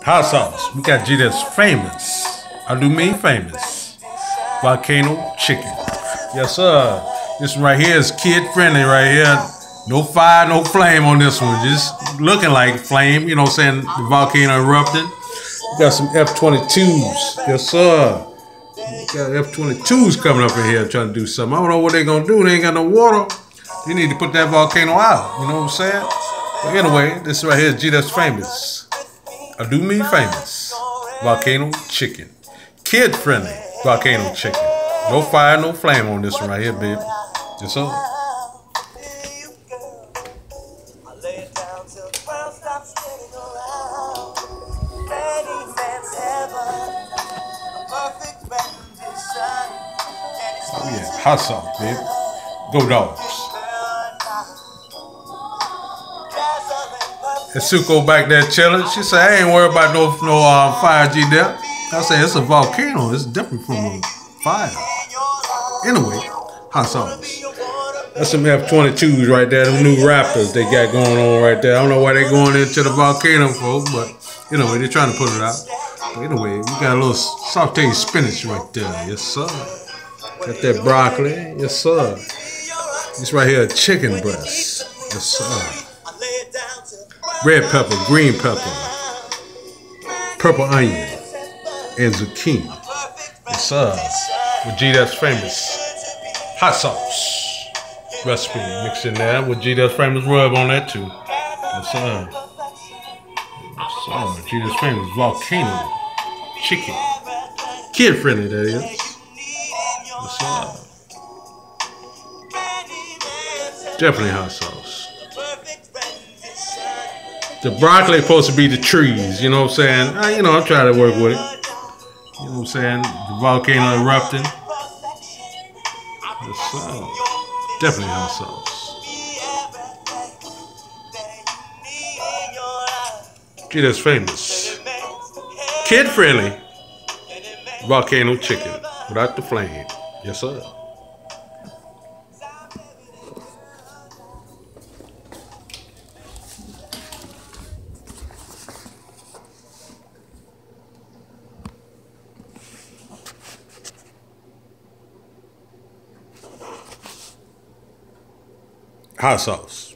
Hot sauce. We got G that's famous. I do mean famous. Volcano chicken. Yes, sir. This one right here is kid friendly right here. No fire, no flame on this one. Just looking like flame, you know what I'm saying? The volcano erupting. We got some F-22s. Yes, sir. We got F-22s coming up in here trying to do something. I don't know what they're going to do. They ain't got no water. They need to put that volcano out. You know what I'm saying? But anyway, this right here is G that's famous. I do mean famous. Volcano chicken. Kid friendly volcano chicken. No fire, no flame on this one right here, baby. Yes, sir. Oh yeah, hot sauce, baby. Go Dogs. And Suko back there chilling. She said, I ain't worried about no fire G there. I said, it's a volcano. It's different from a fire. Anyway, hot sauce. That's some F-22s right there. Them new Raptors they got going on right there. I don't know why they going into the volcano for, but anyway, they're trying to put it out. But anyway, we got a little sauteed spinach right there. Yes, sir. Got that broccoli. Yes, sir. This right here, chicken breast. Yes, sir. Red pepper, green pepper, purple onion, and zucchini. Yes, sir. With G that's famous. Hot sauce recipe mixed in there with G that's famous rub on that too. Yes, sir. Yes, sir. G that's famous volcano chicken. Kid friendly, that is. Yes, sir. Definitely hot sauce. The broccoli is supposed to be the trees, you know what I'm saying? You know, I'm trying to work with it. You know what I'm saying? The volcano erupting. Yes, sir. Definitely hot sauce. G that's famous. Kid friendly. Volcano chicken without the flame. Yes, sir. Hot sauce.